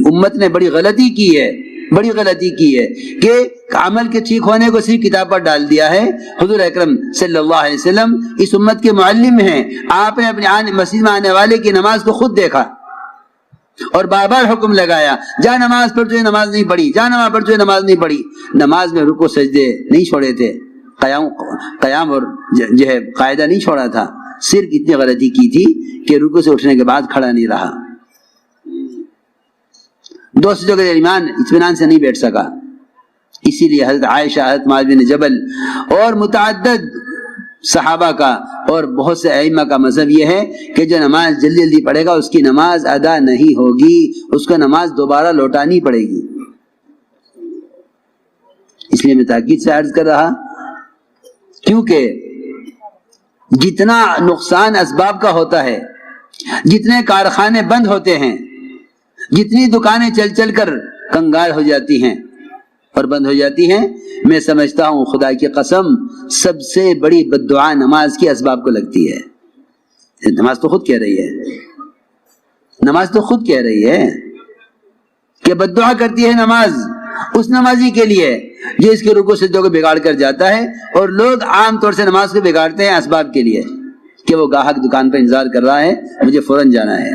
امت نے بڑی غلطی کی ہے کہ عمل کے ٹھیک ہونے کو صرف کتاب پر ڈال دیا ہے۔ حضور اکرم صلی اللہ علیہ وسلم اس امت کے معلم ہیں، آپ نے اپنے مسجد میں آنے والے کی نماز کو خود دیکھا اور بار بار حکم لگایا، جا نماز پڑھ جو نماز نہیں پڑھی، جا نماز پڑھ جو نماز نہیں پڑھی۔ نماز میں رکوع سجدے نہیں چھوڑے تھے، قیام اور جو ہے قاعدہ نہیں چھوڑا تھا، صرف اتنی غلطی کی تھی کہ رکوع سے اٹھنے کے بعد کھڑا نہیں رہا، دو سجدوں کے درمیان اطمینان سے نہیں بیٹھ سکا۔ اسی لیے حضرت عائشہ، حضرت معاذ بن جبل اور متعدد صحابہ کا اور بہت سے ائمہ کا مذہب یہ ہے کہ جو نماز جلدی جلدی پڑھے گا اس کی نماز ادا نہیں ہوگی، اس کو نماز دوبارہ لوٹانی پڑے گی۔ اس لیے میں تاکید سے عرض کر رہا، کیونکہ جتنا نقصان اسباب کا ہوتا ہے، جتنے کارخانے بند ہوتے ہیں، جتنی دکانیں چل چل کر کنگال ہو جاتی ہیں اور بند ہو جاتی ہیں، میں سمجھتا ہوں خدا کی قسم سب سے بڑی بددعا نماز کی اسباب کو لگتی ہے۔ نماز تو خود کہہ رہی ہے کہ بددعا کرتی ہے نماز اس نمازی کے لیے جو اس کے رکوع سجدوں کو بگاڑ کر جاتا ہے، اور لوگ عام طور سے نماز کو بگاڑتے ہیں اسباب کے لیے کہ وہ گاہک دکان پہ انتظار کر رہا ہے، مجھے فوراً جانا ہے،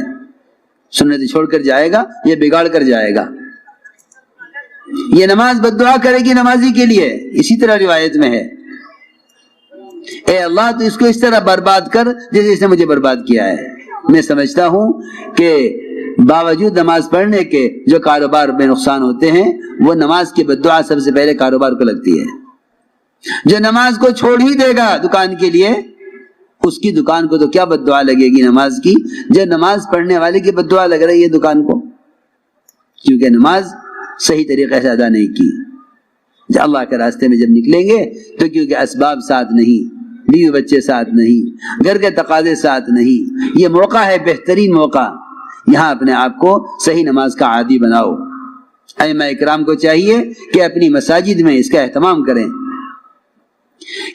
سنت چھوڑ کر جائے گا، یہ بگاڑ کر جائے گا۔ یہ نماز بددعا کرے گی نمازی کے لیے۔ اسی طرح روایت میں ہے، اے اللہ تو اس کو اس طرح برباد کر جیسے اس نے مجھے برباد کیا ہے۔ میں سمجھتا ہوں کہ باوجود نماز پڑھنے کے جو کاروبار میں نقصان ہوتے ہیں، وہ نماز کی بددعا سب سے پہلے کاروبار کو لگتی ہے۔ جو نماز کو چھوڑ ہی دے گا دکان کے لیے، اس کی دکان کو تو کیا بددعا لگے گی نماز کی، جو نماز پڑھنے والے کی بددعا لگ رہی ہے دکان کو، کیونکہ نماز صحیح طریقے سے ادا نہیں کی۔ جب اللہ کے راستے میں جب نکلیں گے تو کیونکہ اسباب ساتھ نہیں، بیوی بچے ساتھ نہیں، گھر کے تقاضے ساتھ نہیں، یہ موقع ہے، بہترین موقع، یہاں اپنے آپ کو صحیح نماز کا عادی بناؤ۔ ائمہ اکرام کو چاہیے کہ اپنی مساجد میں اس کا اہتمام کریں،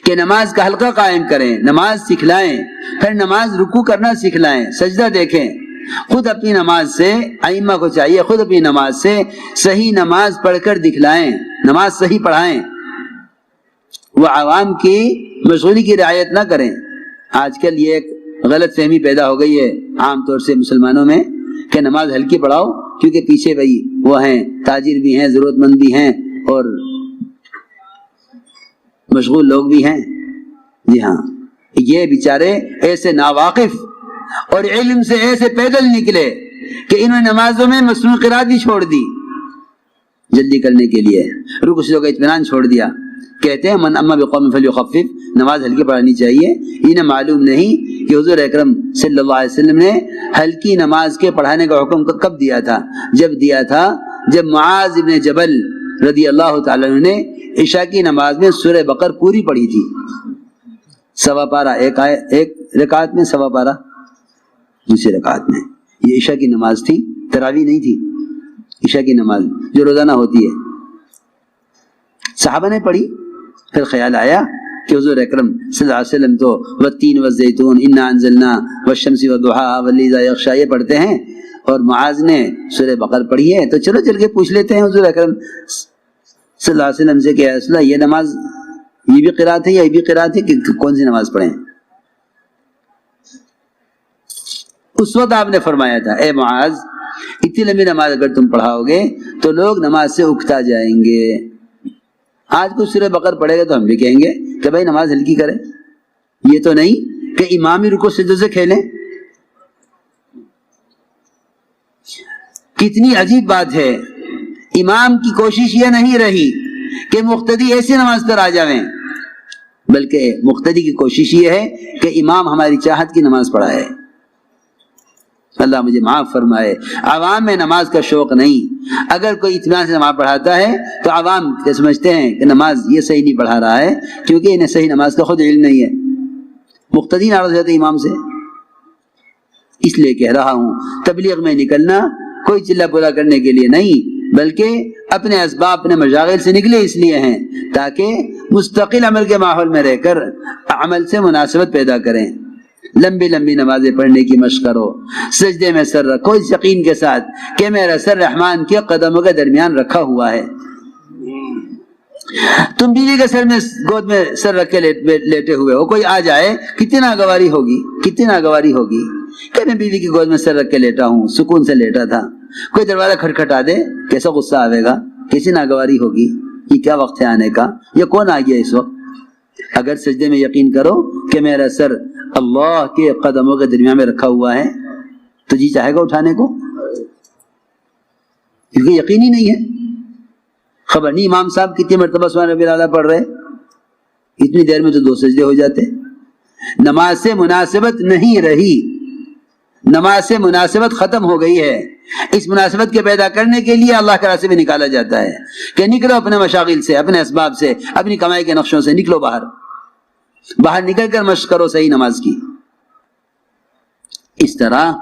کہ نماز کا حلقہ قائم کریں، نماز سکھلائیں، پھر نماز رکوع کرنا سکھلائیں، سجدہ دیکھیں، خود اپنی نماز سے، ائمہ کو چاہیے خود اپنی نماز سے صحیح نماز پڑھ کر دکھلائیں، نماز صحیح پڑھائیں، وہ عوام کی مشغولی کی رعایت نہ کریں۔ آج کل یہ ایک غلط فہمی پیدا ہو گئی ہے عام طور سے مسلمانوں میں کہ نماز ہلکی پڑھاؤ، کیونکہ پیچھے بھائی وہ ہیں، تاجر بھی ہیں، ضرورت مند بھی ہیں اور مشغول لوگ بھی ہیں۔ جی ہاں، یہ بیچارے ایسے ناواقف اور علم سے ایسے پیدل نکلے کہ انہوں نے نمازوں میں مسنون قرات بھی چھوڑ دی، جلدی کرنے کے لیے رکوع سجدوں کا اطمینان چھوڑ دیا۔ کہتے ہیں من اما بقوم فلیخفف، نماز ہلکی پڑھانی چاہیے۔ انہیں معلوم نہیں کہ حضور اکرم صلی اللہ علیہ وسلم نے ہلکی نماز کے پڑھانے کا حکم کب دیا تھا؟ جب معاذ بن جبل رضی اللہ تعالیٰ عنہ نے عشاء کی نماز میں سورہ بقر پوری پڑھی تھی، سوا پارہ ایک رکعت میں، سوا پارہ دوسری رکعت میں۔ یہ عشاء کی نماز تھی، تراویح نہیں تھی، عشاء کی نماز جو روزانہ ہوتی ہے۔ صحابہ نے پڑھی، پھر خیال آیا کہ حضور اکرم صلی اللہ علیہ وسلم تو والتین والزیتون انا انزلنا والشمس والضحیٰ واللیل اذا یغشی یہ پڑھتے ہیں، اور معاذ نے سورہ بقر پڑھی ہے، تو چلو چل کے پوچھ لیتے ہیں حضور اکرم صلی اللہ علیہ وسلم سے کہ یا رسول اللہ یہ نماز یہ بھی قرات ہے یا یہ بھی قرات ہے، کہ کون سی نماز پڑھیں؟ اس وقت آپ نے فرمایا تھا اے معاذ اتنی لمبی نماز اگر تم پڑھاؤ گے تو لوگ نماز سے اکتا جائیں گے۔ آج کوئی سورہ بقر پڑھے گا تو ہم بھی کہیں گے کہ بھائی نماز ہلکی کریں، یہ تو نہیں کہ امامی رکوع سجدوں سے کھیلیں۔ کتنی عجیب بات ہے، امام کی کوشش یہ نہیں رہی کہ مقتدی ایسی نماز پر آ جائیں، بلکہ مقتدی کی کوشش یہ ہے کہ امام ہماری چاہت کی نماز پڑھائے۔ اللہ مجھے معاف فرمائے، عوام میں نماز کا شوق نہیں۔ اگر کوئی اطمینان سے نماز پڑھاتا ہے تو عوام یہ سمجھتے ہیں کہ نماز یہ صحیح نہیں پڑھا رہا ہے، کیونکہ انہیں صحیح نماز کا خود علم نہیں ہے، مقتدی ناراض ہو جاتے امام سے۔ اس لیے کہہ رہا ہوں تبلیغ میں نکلنا کوئی چلا پلا کرنے کے لیے نہیں، بلکہ اپنے اسباب اپنے مشاغل سے نکلے اس لیے ہیں تاکہ مستقل عمل کے ماحول میں رہ کر عمل سے مناسبت پیدا کریں۔ لمبی لمبی نمازیں پڑھنے کی مشق کرو، سجدے میں سر رکھو اس یقین کے ساتھ کہ میرا سر رحمان کے قدموں کے درمیان رکھا ہوا ہے۔ تم بیوی کے سر میں گود میں سر رکھ کے لیٹے ہوئے ہو، کوئی آ جائے کتنی ناگواری ہوگی، کتنی ناگواری ہوگی کہ میں بیوی کی گود میں سر رکھ کے لیٹا ہوں، سکون سے لیٹا تھا، کوئی دروازہ کھٹکھٹا دے کیسا غصہ آئے گا، کیسی ناگواری ہوگی، یہ کیا وقت ہے آنے کا، یہ کون آ گیا اس وقت۔ اگر سجدے میں یقین کرو کہ میرا سر اللہ کے قدموں کے درمیان میں رکھا ہوا ہے تو جی چاہے گا اٹھانے کو، کیونکہ یقین ہی نہیں ہے۔ خبر نہیں امام صاحب کتنی مرتبہ سبحان ربی الاعلیٰ پڑھ رہے، اتنی دیر میں تو 2 سجدے ہو جاتے۔ نماز سے مناسبت نہیں رہی، نماز سے مناسبت ختم ہو گئی ہے۔ اس مناسبت کے پیدا کرنے کے لیے اللہ کے راستے میں نکالا جاتا ہے کہ نکلو اپنے مشاغل سے، اپنے اسباب سے، اپنی کمائی کے نقشوں سے نکلو باہر، باہر نکل کر مشق کرو صحیح نماز کی۔ اس طرح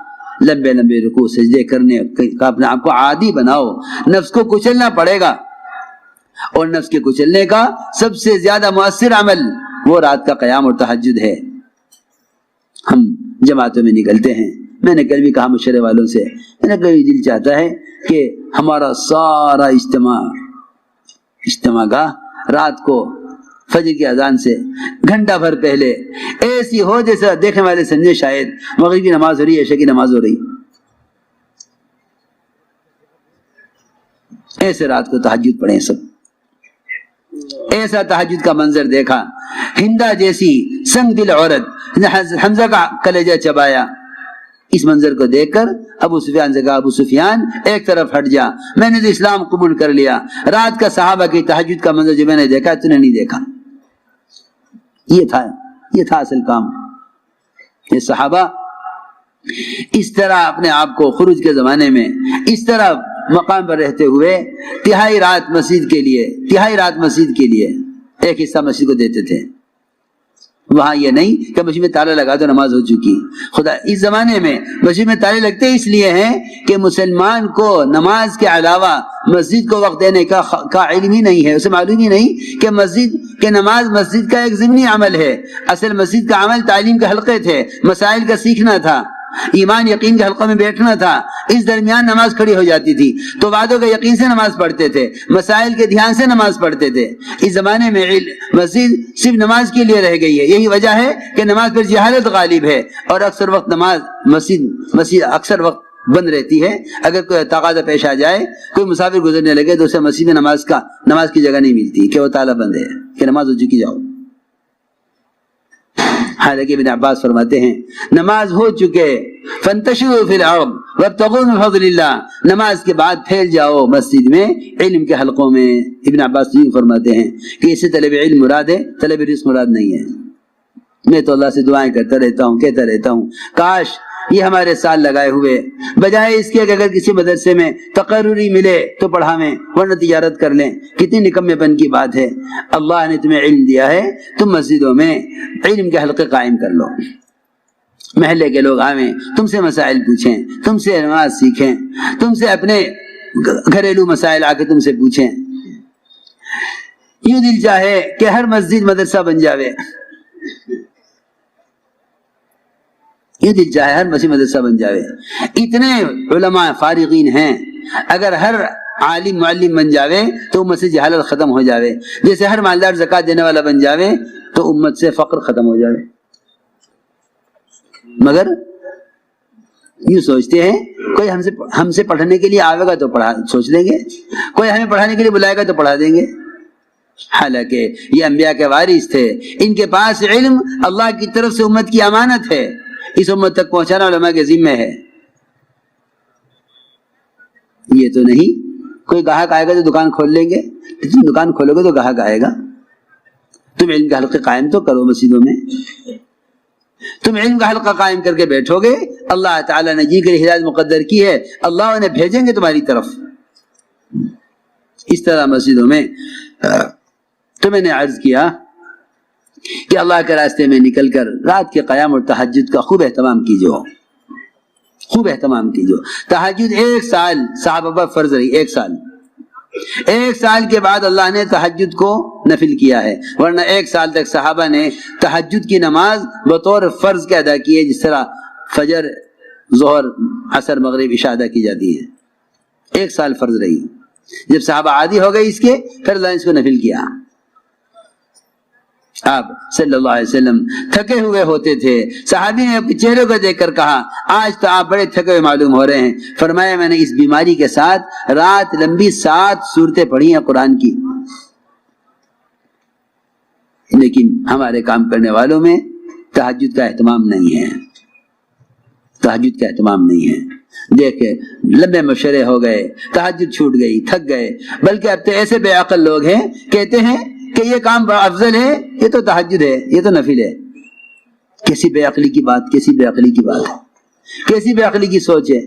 لمبے لمبے رکوع سجدے کرنے کا اپنے آپ کو عادی بناؤ۔ نفس کو کچلنا پڑے گا، اور نفس کے کچلنے کا سب سے زیادہ مؤثر عمل وہ رات کا قیام اور تہجد ہے۔ ہم جماعتوں میں نکلتے ہیں، میں نے کل بھی کہا مشورے والوں سے، میں نے کبھی دل چاہتا ہے کہ ہمارا سارا اجتماع گاہ رات کو فجر کی اذان سے گھنٹہ بھر پہلے ایسی ہو جیسا دیکھنے والے سمجھے شاید مغرب کی نماز ہو رہی ہے، عشاء کی نماز ہو رہی، ایسے رات کو تہجد پڑھیں سب۔ ایسا تہجد کا منظر دیکھا، ہندا جیسی سنگ دل عورت نے حمزہ کا کلیجہ چبایا، اس منظر کو دیکھ کر ابو سفیان سے کہا ابو سفیان ایک طرف ہٹ جا، میں نے تو اسلام قبول کر لیا، رات کا صحابہ کی تہجد کا منظر جو میں نے دیکھا تو نے نہیں دیکھا۔ یہ تھا اصل کام۔ یہ صحابہ اس طرح اپنے آپ کو خروج کے زمانے میں اس طرح مقام پر رہتے ہوئے تہائی رات مسجد کے لیے ایک حصہ مسجد کو دیتے تھے۔ وہاں یہ نہیں کہ مسجد میں تالا لگا تو نماز ہو چکی، خدا اس زمانے میں مسجد میں تالے لگتے اس لیے ہیں کہ مسلمان کو نماز کے علاوہ مسجد کو وقت دینے کا علم ہی نہیں ہے، اسے معلوم ہی نہیں کہ نماز مسجد کا ایک ضمنی عمل ہے۔ اصل مسجد کا عمل تعلیم کے حلقے تھے، مسائل کا سیکھنا تھا، ایمان یقین کے حلقوں میں بیٹھنا تھا، اس درمیان نماز کھڑی ہو جاتی تھی تو وعدوں کے یقین سے نماز پڑھتے تھے، مسائل کے دھیان سے نماز پڑھتے تھے۔ اس زمانے میں مسجد صرف نماز کے لیے رہ گئی ہے، یہی وجہ ہے کہ نماز پر جہالت غالب ہے اور اکثر وقت مسجد اکثر وقت بند رہتی ہے۔ اگر کوئی تقاضا پیش آ جائے، کوئی مسافر گزرنے لگے تو اسے مسجد میں نماز کی جگہ نہیں ملتی کہ وہ تالا بند ہے کہ نماز ہو چکی جاؤ۔ حالانکہ ابن عباس فرماتے ہیں نماز ہو چکے فانتشروا فی الارض وابتغوا من فضل اللہ، نماز کے بعد پھیل جاؤ مسجد میں علم کے حلقوں میں۔ ابن عباس یہ فرماتے ہیں کہ اسے طلب علم مراد ہے، طلب رزق مراد نہیں ہے۔ میں تو اللہ سے دعائیں کرتا رہتا ہوں، کہتا رہتا ہوں کاش یہ ہمارے سال لگائے ہوئے بجائے اس کے کہ اگر کسی مدرسے میں تقرری ملے تو پڑھاویں ورنہ تجارت کر لیں، کتنی نکمے پن کی بات ہے۔ اللہ نے تمہیں علم دیا ہے، تم مسجدوں میں علم کے حلقے قائم کر لو، محلے کے لوگ آویں، تم سے مسائل پوچھیں، تم سے نماز سیکھیں، تم سے اپنے گھریلو مسائل آ کے تم سے پوچھیں۔ یوں دل چاہے کہ ہر مسجد مدرسہ بن جاوے، یہ دل چاہے ہر مسجد مدرسہ بن جاوے۔ اتنے علماء فارغین ہیں، اگر ہر عالم معلم بن جاوے تو امت سے جہالت ختم ہو جاوے، جیسے ہر مالدار زکوٰۃ دینے والا بن جاوے تو امت سے فقر ختم ہو جاوے۔ مگر یوں سوچتے ہیں کوئی ہم سے پڑھنے کے لیے آئے گا تو سوچ لیں گے، کوئی ہمیں پڑھانے کے لیے بلائے گا تو پڑھا دیں گے۔ حالانکہ یہ انبیاء کے وارث تھے، ان کے پاس علم اللہ کی طرف سے امت کی امانت ہے، اس امت تک پہنچانا علماء کے ذمہ ہے۔ یہ تو نہیں کوئی گاہک آئے گا تو دکان کھول لیں گے، تم دکان کھولو گے تو گاہک آئے گا۔ تم علم کا حلقہ قائم تو کرو مسجدوں میں، تم علم کا حلقہ قائم کر کے بیٹھو گے، اللہ تعالیٰ نے جن کے لیے ہدایت مقدر کی ہے اللہ انہیں بھیجیں گے تمہاری طرف۔ اس طرح مسجدوں میں تو میں نے عرض کیا کہ اللہ کے راستے میں نکل کر رات کے قیام اور تہجد کا خوب اہتمام کیجو، خوب اہتمام کیجو۔ تہجد 1 سال صحابہ پر فرض رہی، 1 سال 1 سال کے بعد اللہ نے تہجد کو نفل کیا ہے، ورنہ 1 سال تک صحابہ نے تہجد کی نماز بطور فرض کے ادا کی ہے، جس طرح فجر، ظہر، عصر، مغرب، عشاء ادا کی جاتی ہے۔ 1 سال فرض رہی، جب صحابہ عادی ہو گئے اس کے، پھر اللہ نے اس کو نفل کیا۔ آپ صلی اللہ علیہ وسلم تھکے ہوئے ہوتے تھے، صحابی نے اپنے چہرے کو دیکھ کر کہا آج تو آپ بڑے تھکے ہوئے معلوم ہو رہے ہیں۔ فرمایا میں نے اس بیماری کے ساتھ رات لمبی 7 سورتیں پڑھی ہیں قرآن کی، لیکن ہمارے کام کرنے والوں میں تہجد کا اہتمام نہیں ہے، تہجد کا اہتمام نہیں ہے۔ دیکھے لمبے مشورے ہو گئے، تہجد چھوٹ گئی، تھک گئے، بلکہ اب تو ایسے بے عقل لوگ ہیں کہتے ہیں کہ یہ کام بڑا افضل ہے، یہ تو تہجد ہے، یہ تو نفل ہے۔ کیسی بے عقلی کی بات، کیسی بے عقلی کی بات ہے، کیسی بے عقلی کی سوچ ہے۔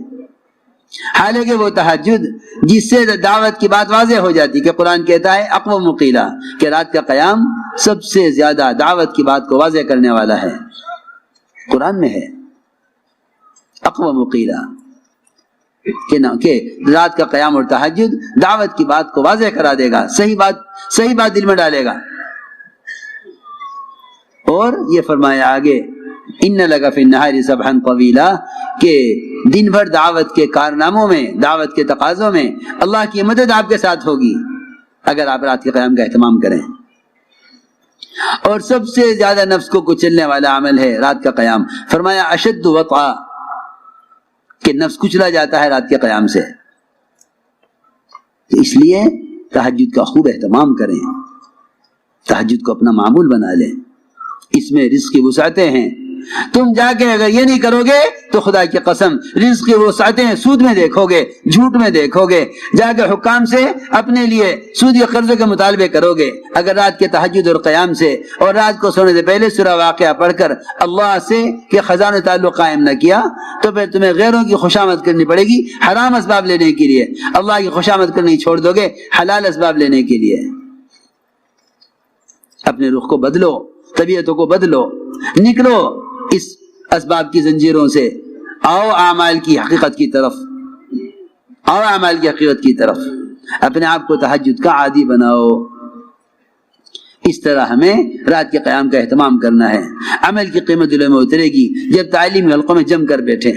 حالانکہ وہ تہجد جس سے دعوت کی بات واضح ہو جاتی کہ قرآن کہتا ہے اقوم قیلا، کہ رات کا قیام سب سے زیادہ دعوت کی بات کو واضح کرنے والا ہے، قرآن میں ہے اقوم قیلا، کہ رات کا قیام اور تہجد دعوت کی بات کو واضح کرا دے گا، صحیح بات دل میں ڈالے گا۔ اور یہ فرمایا آگے ان لک فی النہار سبحا طویلا، کہ دن بھر دعوت کے کارناموں میں، دعوت کے تقاضوں میں اللہ کی مدد آپ کے ساتھ ہوگی اگر آپ رات کے قیام کا اہتمام کریں۔ اور سب سے زیادہ نفس کو کچلنے والا عمل ہے رات کا قیام۔ فرمایا اشد وطئا، کہ نفس کچلا جاتا ہے رات کے قیام سے۔ تو اس لیے تہجد کا خوب اہتمام کریں، تہجد کو اپنا معمول بنا لیں، اس میں رزق کی وسعتیں ہیں۔ تم جا کے اگر یہ نہیں کرو گے تو خدا کی قسم رزق کی وسعتیں سود میں دیکھو گے، جھوٹ میں دیکھو گے، جا کے حکام سے اپنے لیے سودی قرضوں کے مطالبے کرو گے۔ اگر رات کے تہجد اور قیام سے اور رات کو سونے سے پہلے سورہ واقعہ پڑھ کر اللہ سے کہ خزانہ تعلق قائم نہ کیا تو پھر تمہیں غیروں کی خوشامد کرنی پڑے گی حرام اسباب لینے کے لیے، اللہ کی خوشامد کرنی چھوڑ دو گے حلال اسباب لینے کے لیے۔ اپنے رخ کو بدلو، طبیعتوں کو بدلو، نکلو اس اسباب کی زنجیروں سے، آؤ اعمال کی حقیقت کی طرف، آؤ اعمال کی حقیقت کی طرف، اپنے آپ کو تہجد کا عادی بناؤ۔ اس طرح ہمیں رات کے قیام کا اہتمام کرنا ہے۔ عمل کی قیمت دلوں میں اترے گی جب تعلیم حلقوں میں جم کر بیٹھیں،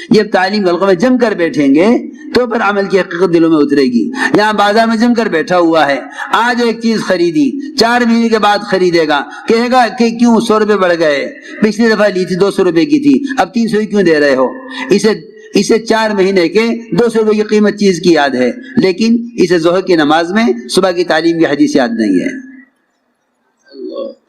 جب تعلیم حلقوں میں جم کر بیٹھیں گے تو پھر عمل کی حقیقت دلوں میں اترے گی۔ یہاں بازار میں جم کر بیٹھا ہوا ہے، آج ایک چیز خریدی، 4 مہینے کے بعد خریدے گا، کہے گا کہ کیوں 100 روپے بڑھ گئے، پچھلی دفعہ لی تھی 200 روپے کی تھی، اب 300 کیوں دے رہے ہو؟ اسے 4 مہینے کے 200 روپے کی قیمت چیز کی یاد ہے، لیکن اسے ظہر کی نماز میں صبح کی تعلیم کی حدیث یاد نہیں ہے۔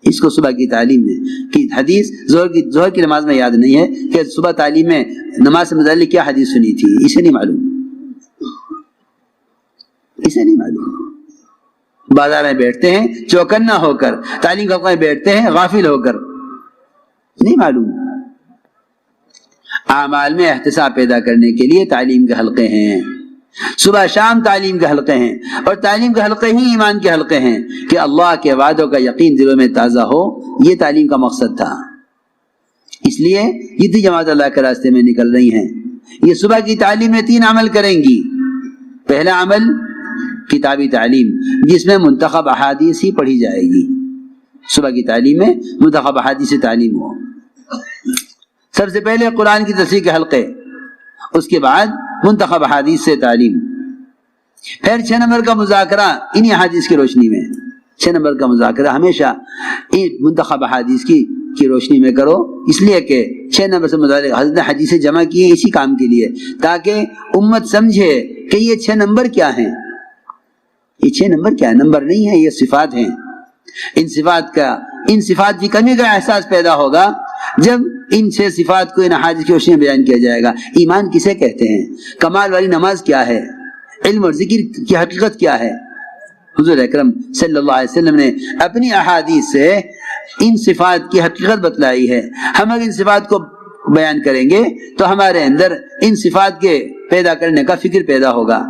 اس کو صبح کی تعلیم میں کی حدیث ظہر کی نماز میں یاد نہیں ہے کہ صبح تعلیم میں نماز سے متعلق کیا حدیث سنی تھی، اسے نہیں معلوم، اسے نہیں معلوم۔ بازار میں بیٹھتے ہیں چوکنا ہو کر، تعلیم کے میں بیٹھتے ہیں غافل ہو کر، نہیں معلوم۔ اعمال میں احتساب پیدا کرنے کے لیے تعلیم کے حلقے ہیں، صبح شام تعلیم کے حلقے ہیں، اور تعلیم کے حلقے ہی ایمان کے حلقے ہیں کہ اللہ کے وعدوں کا یقین دلوں میں تازہ ہو۔ یہ تعلیم کا مقصد تھا۔ اس لیے جتنی جماعت اللہ کے راستے میں نکل رہی ہیں یہ صبح کی تعلیم میں 3 عمل کریں گی۔ پہلا عمل کتابی تعلیم، جس میں منتخب احادیث ہی پڑھی جائے گی۔ صبح کی تعلیم میں منتخب احادیث سے تعلیم ہو۔ سب سے پہلے قرآن کی تفسیر کے حلقے، اس کے بعد منتخب احادیث سے تعلیم، پھر 6 نمبر کا مذاکرہ انہی احادیث کی روشنی میں۔ 6 نمبر کا مذاکرہ ہمیشہ منتخب احادیث کی روشنی میں کرو، اس لیے کہ 6 نمبر سے متعلق حضرت نے حدیثیں جمع کی ہیں اسی کام کے لیے، تاکہ امت سمجھے کہ یہ 6 نمبر کیا ہیں۔ یہ 6 نمبر کیا ہے؟ نمبر نہیں ہے، یہ صفات ہیں۔ ان صفات کی کمی کا احساس پیدا ہوگا جب ان 6 صفات کو ان احادیث کی روشنی میں بیان کیا جائے گا۔ ایمان کسے کہتے ہیں؟ کمال والی نماز کیا ہے؟ علم اور ذکر کی حقیقت کیا ہے؟ حضور اکرم صلی اللہ علیہ وسلم نے اپنی احادیث سے ان صفات کی حقیقت بتلائی ہے۔ ہم اگر ان صفات کو بیان کریں گے تو ہمارے اندر ان صفات کے پیدا کرنے کا فکر پیدا ہوگا۔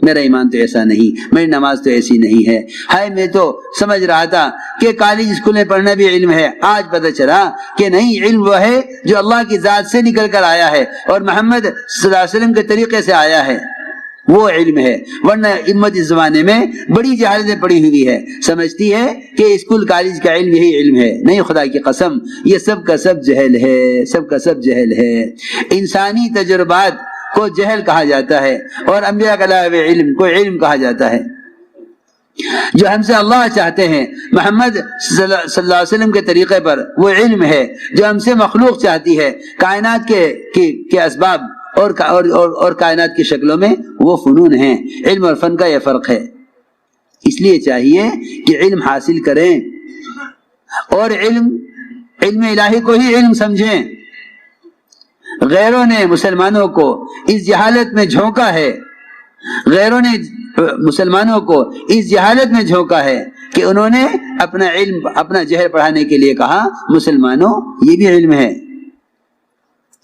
میرا ایمان تو ایسا نہیں، میری نماز تو ایسی نہیں ہے، ہائے میں تو سمجھ رہا تھا کہ کالج اسکول میں پڑھنا بھی علم ہے، آج پتہ چلا کہ نہیں، علم وہ ہے جو اللہ کی ذات سے نکل کر آیا ہے اور محمد صلی اللہ علیہ وسلم کے طریقے سے آیا ہے۔ وہ علم ہے. ورنہ امت اس زمانے میں بڑی جہالتیں پڑی ہوئی ہے, سمجھتی ہے کہ اسکول کالج کا علم یہی علم ہے. نہیں, خدا کی قسم یہ سب کا سب جہل ہے, سب کا سب جہل ہے. انسانی تجربات کو جہل کہا جاتا ہے اور انبیاء کے علاوہ علم کو علم کہا جاتا ہے. جو ہم سے اللہ چاہتے ہیں محمد صلی اللہ علیہ وسلم کے طریقے پر, وہ علم ہے. جو ہم سے مخلوق چاہتی ہے کائنات کے اسباب اور کائنات کی شکلوں میں, وہ فنون ہیں. علم اور فن کا یہ فرق ہے. اس لیے چاہیے کہ علم حاصل کریں اور علم الہی کو ہی علم سمجھیں. غیروں نے مسلمانوں کو اس جہالت میں جھونکا ہے, غیروں نے مسلمانوں کو اس جہالت میں جھونکا ہے کہ انہوں نے اپنا علم, اپنا جہل پڑھانے کے لیے کہا مسلمانوں یہ بھی علم ہے,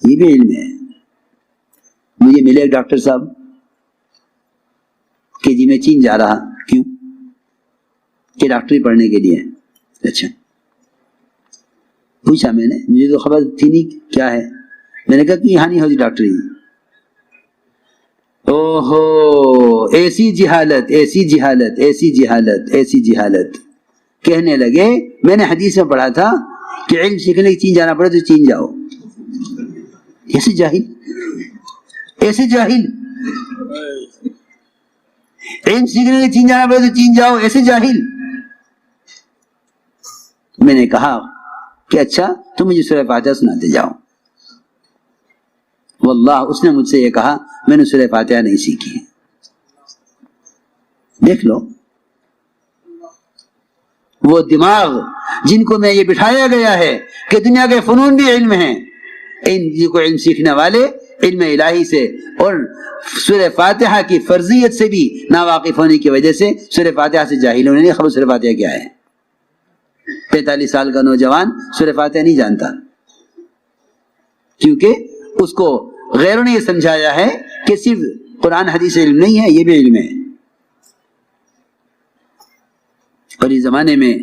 یہ بھی علم ہے. مجھے ملے ایک ڈاکٹر صاحب کہ جی میں چین جا رہا. کیوں؟ کہ ڈاکٹری پڑھنے کے لیے. اچھا, پوچھا میں نے, مجھے تو خبر تھی نہیں کیا ہے. میں نے کہا کہ یہاں نہیں ہوتی ڈاکٹری. اوہو, ایسی جہالت, ایسی جہالت, ایسی جہالت, ایسی جہالت. کہنے لگے میں نے حدیث میں پڑھا تھا کہ علم سیکھنے کی چین جانا پڑے تو چین جاؤ. ایسے جاہل, ایسے جاہل, علم سیکھنے کے چین جانا پڑے تو چین جاؤ, ایسے جاہل. میں نے کہا کہ اچھا تم مجھے سورہ فاتحہ سناتے جاؤ. واللہ اس نے مجھ سے یہ کہا میں نے سورہ فاتحہ نہیں سیکھی. دیکھ لو وہ دماغ جن کو میں یہ بٹھایا گیا ہے کہ دنیا کے فنون بھی علم ہیں, ان جن کو علم سیکھنے والے علم الہی سے اور سورہ فاتحہ کی فرضیت سے بھی ناواقف ہونے کی وجہ سے سورہ فاتحہ سے جاہل ہونے. نہیں خبر سورہ فاتحہ کیا ہے. 45 سال کا نوجوان سورہ فاتحہ نہیں جانتا, کیونکہ اس کو غیروں نے یہ سمجھایا ہے کہ صرف قرآن حدیث علم نہیں ہے, یہ بھی علم ہے. اور اس زمانے میں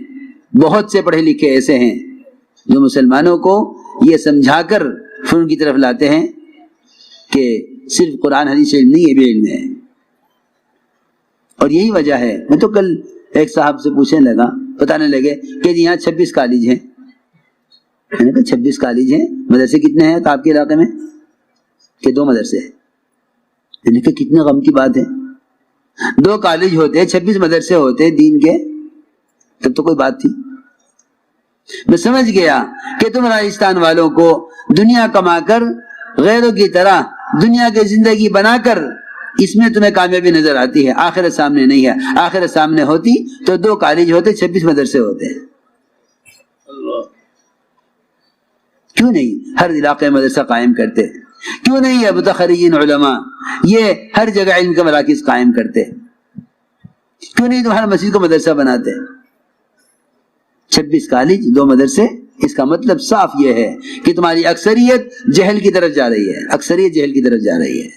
بہت سے پڑھے لکھے ایسے ہیں جو مسلمانوں کو یہ سمجھا کر فنون کی طرف لاتے ہیں کہ صرف قرآن حدیث علم نہیں, یہ بھی علم ہے. اور یہی وجہ ہے. میں تو کل ایک صاحب سے پوچھنے لگا, بتانے لگے کہ جی یہاں 26 کالج ہیں. میں نے کہا 26 کالج ہیں, مدرسے کتنے ہیں آپ کے علاقے میں؟ کہ 2 مدرسے ہیں. میں نے کہا کتنے غم کی بات ہے, 2 کالج ہوتے 26 مدرسے ہوتے دین کے, تب تو کوئی بات تھی. میں سمجھ گیا کہ تم راجستھان والوں کو دنیا کما کر غیروں کی طرح دنیا کی زندگی بنا کر اس میں تمہیں کامیابی نظر آتی ہے, آخرت سامنے نہیں ہے. آخرت سامنے ہوتی تو 2 کالج ہوتے 26 مدرسے ہوتے. کیوں نہیں ہر علاقے میں مدرسہ قائم کرتے؟ کیوں نہیں ہے متخرجین علماء یہ ہر جگہ علم کے مراکز قائم کرتے؟ کیوں نہیں تم ہر مسجد کو مدرسہ بناتے؟ 26 کالج 2 مدرسے, اس کا مطلب صاف یہ ہے کہ تمہاری اکثریت جہل کی طرف جا رہی ہے, اکثریت جہل کی طرف جا رہی ہے.